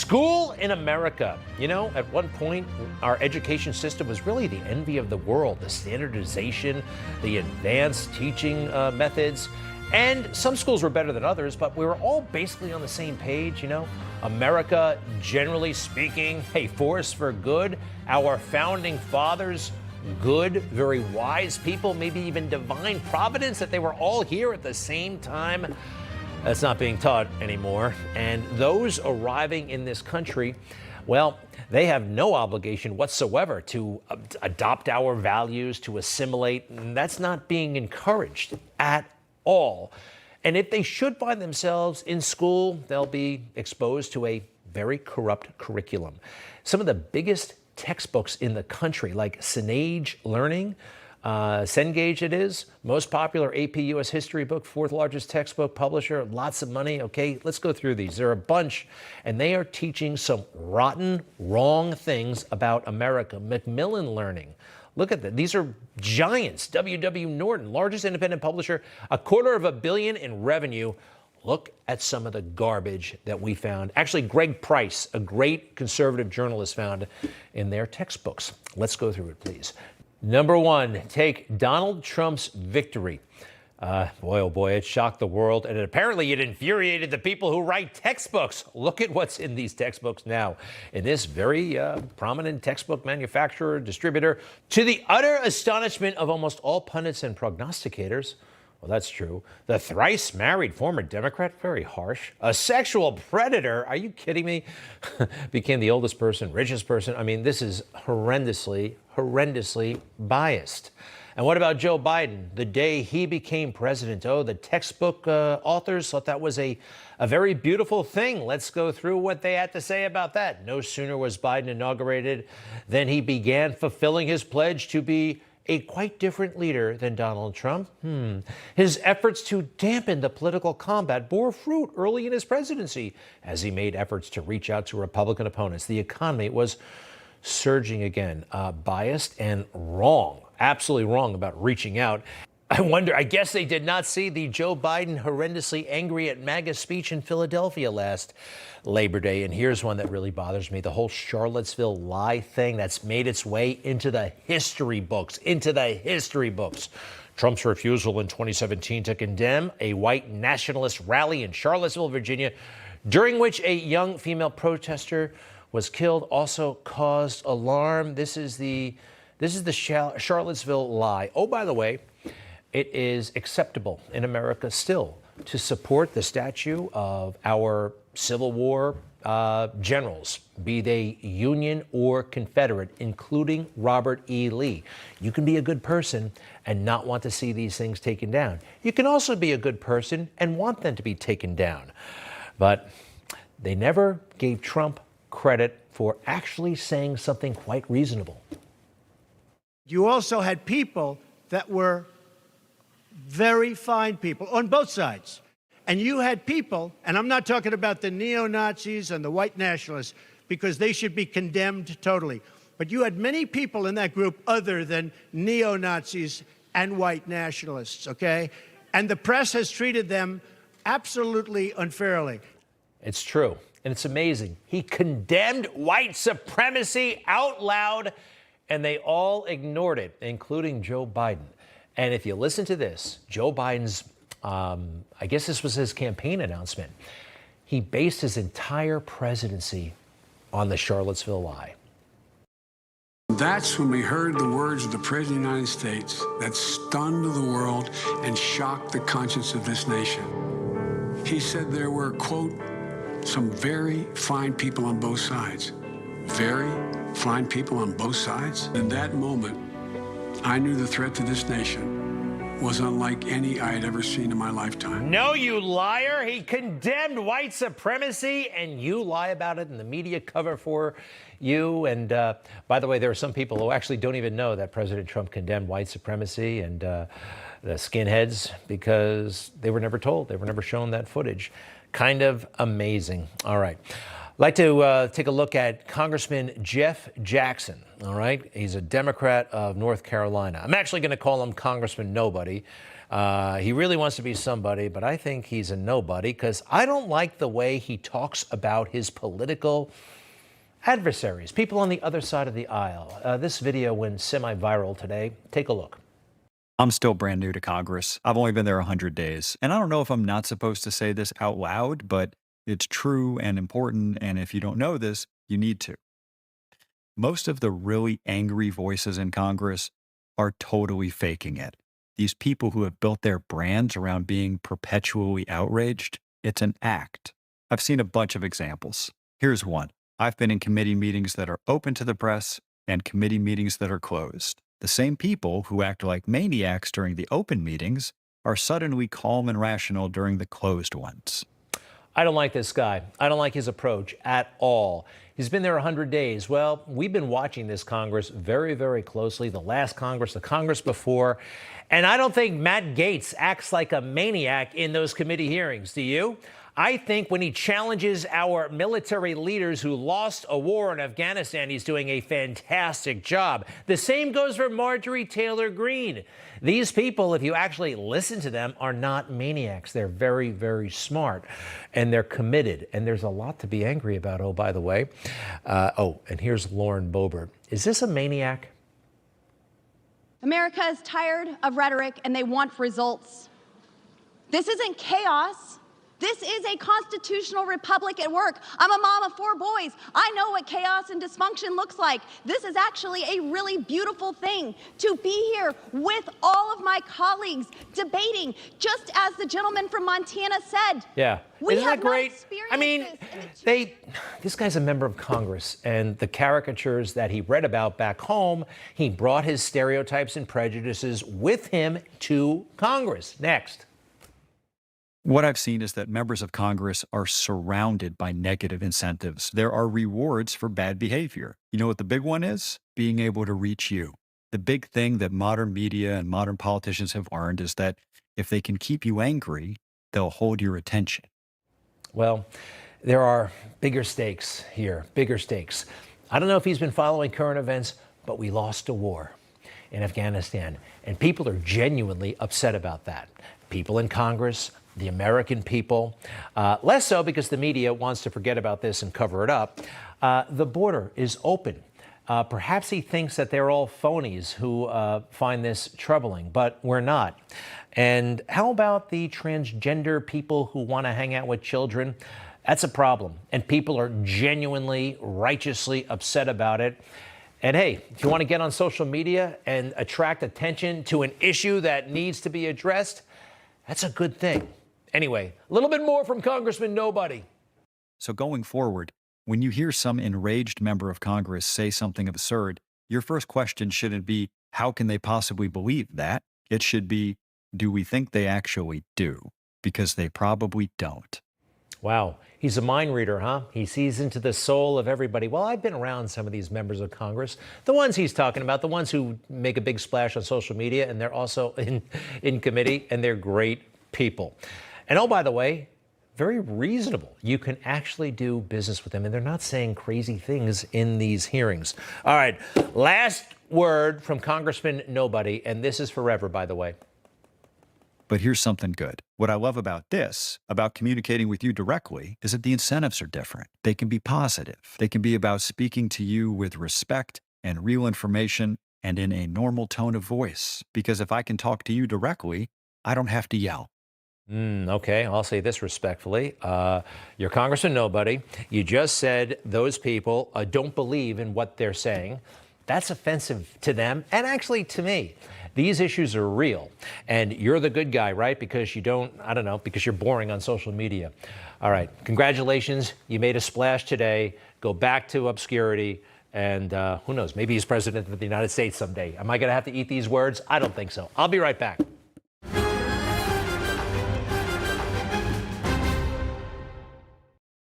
School in America. You know, at one point, our education system was really the envy of the world. The standardization, the advanced teaching methods. And some schools were better than others, but we were all basically on the same page, you know. America, generally speaking, a force for good. Our founding fathers, good, very wise people, maybe even divine providence, that they were all here at the same time. That's not being taught anymore. And those arriving in this country, well, they have no obligation whatsoever to adopt our values, to assimilate. And that's not being encouraged at all. And if they should find themselves in school, they'll be exposed to a very corrupt curriculum. Some of the biggest textbooks in the country, like Cengage Learning, Cengage it is, most popular AP US history book, fourth largest textbook publisher, lots of money. Okay, let's go through these. There are a bunch, and they are teaching some rotten, wrong things about America. Macmillan Learning. Look at that. These are giants. W.W. Norton, largest independent publisher, $250 million in revenue. Look at some of the garbage that we found. Actually, Greg Price, a great conservative journalist, found in their textbooks. Let's go through it, please. Number one, take Donald Trump's victory. Boy, oh boy, it shocked the world, and apparently it infuriated the people who write textbooks. Look at what's in these textbooks now. In this very prominent textbook manufacturer, distributor, to the utter astonishment of almost all pundits and prognosticators, well, that's true. The thrice married former Democrat, very harsh. A sexual predator, are you kidding me? Became the oldest person, richest person. I mean, this is horrendously biased. And what about Joe Biden? The day he became president, oh, the textbook authors thought that was a very beautiful thing. Let's go through what they had to say about that. No sooner was Biden inaugurated than he began fulfilling his pledge to be a quite different leader than Donald Trump. His efforts to dampen the political combat bore fruit early in his presidency as he made efforts to reach out to Republican opponents. The economy was surging again, biased and wrong, absolutely wrong about reaching out. I guess they did not see the Joe Biden horrendously angry at MAGA speech in Philadelphia last Labor Day. And here's one that really bothers me. The whole Charlottesville lie thing that's made its way into the history books, Trump's refusal in 2017 to condemn a white nationalist rally in Charlottesville, Virginia, during which a young female protester was killed, also caused alarm. This is the Charlottesville lie. Oh, by the way, it is acceptable in America still to support the statue of our Civil War generals, be they Union or Confederate, including Robert E. Lee. You can be a good person and not want to see these things taken down. You can also be a good person and want them to be taken down. But they never gave Trump credit for actually saying something quite reasonable. You also had people that were very fine people on both sides. And you had people, and I'm not talking about the neo-Nazis and the white nationalists, because they should be condemned totally. But you had many people in that group other than neo-Nazis and white nationalists, okay? And the press has treated them absolutely unfairly. It's true, and it's amazing. He condemned white supremacy out loud, and they all ignored it, including Joe Biden. And if you listen to this, Joe Biden's, I guess this was his campaign announcement, he based his entire presidency on the Charlottesville lie. That's when we heard the words of the President of the United States that stunned the world and shocked the conscience of this nation. He said there were, quote, some very fine people on both sides. Very fine people on both sides. In that moment, I knew the threat to this nation was unlike any I had ever seen in my lifetime. No, you liar. He condemned white supremacy, and you lie about it, and the media cover for you. And by the way, there are some people who actually don't even know that President Trump condemned white supremacy and the skinheads because they were never told. They were never shown that footage. Kind of amazing. All right. I'd like to take a look at Congressman Jeff Jackson, all right? He's a Democrat of North Carolina. I'm actually going to call him Congressman Nobody. He really wants to be somebody, but I think he's a nobody because I don't like the way he talks about his political adversaries, people on the other side of the aisle. This video went semi-viral today. Take a look. I'm still brand new to Congress. I've only been there 100 days. And I don't know if I'm not supposed to say this out loud, but it's true and important. And if you don't know this, you need to. Most of the really angry voices in Congress are totally faking it. These people who have built their brands around being perpetually outraged, it's an act. I've seen a bunch of examples. Here's one. I've been in committee meetings that are open to the press and committee meetings that are closed. The same people who act like maniacs during the open meetings are suddenly calm and rational during the closed ones. I don't like this guy. I don't like his approach at all. He's been there 100 days. Well, we've been watching this Congress very, very closely, the last Congress, the Congress before, and I don't think Matt Gaetz acts like a maniac in those committee hearings. Do you? I think when he challenges our military leaders who lost a war in Afghanistan, he's doing a fantastic job. The same goes for Marjorie Taylor Greene. These people, if you actually listen to them, are not maniacs. They're very, very smart, and they're committed. And there's a lot to be angry about, oh, by the way. And here's Lauren Boebert. Is this a maniac? America is tired of rhetoric, and they want results. This isn't chaos. This is a constitutional republic at work. I'm a mom of 4 boys. I know what chaos and dysfunction looks like. This is actually a really beautiful thing to be here with all of my colleagues debating, just as the gentleman from Montana said. Yeah. Isn't that great? I mean, this guy's a member of Congress, and the caricatures that he read about back home, he brought his stereotypes and prejudices with him to Congress. Next. What I've seen is that members of Congress are surrounded by negative incentives. There are rewards for bad behavior. You know what the big one is? Being able to reach you. The big thing that modern media and modern politicians have learned is that if they can keep you angry, they'll hold your attention. Well, there are bigger stakes here, bigger stakes. I don't know if he's been following current events, but we lost a war in Afghanistan, and people are genuinely upset about that. People in Congress, the American people, less so because the media wants to forget about this and cover it up. The border is open. Perhaps he thinks that they're all phonies who find this troubling, but we're not. And how about the transgender people who want to hang out with children? That's a problem. And people are genuinely, righteously upset about it. And hey, if you want to get on social media and attract attention to an issue that needs to be addressed, that's a good thing. Anyway, a little bit more from Congressman Nobody. So going forward, when you hear some enraged member of Congress say something absurd, your first question shouldn't be, how can they possibly believe that? It should be, do we think they actually do? Because they probably don't. Wow, he's a mind reader, huh? He sees into the soul of everybody. Well, I've been around some of these members of Congress, the ones he's talking about, the ones who make a big splash on social media, and they're also in committee, and they're great people. And oh, by the way, very reasonable. You can actually do business with them, and they're not saying crazy things in these hearings. All right, last word from Congressman Nobody, and this is forever, by the way. But here's something good. What I love about this, about communicating with you directly, is that the incentives are different. They can be positive. They can be about speaking to you with respect and real information and in a normal tone of voice. Because if I can talk to you directly, I don't have to yell. Okay, I'll say this respectfully. You're Congressman Nobody. You just said those people don't believe in what they're saying. That's offensive to them and actually to me. These issues are real, and you're the good guy, right? Because you don't, I don't know, because you're boring on social media. All right, congratulations. You made a splash today. Go back to obscurity, and who knows, maybe he's president of the United States someday. Am I going to have to eat these words? I don't think so. I'll be right back.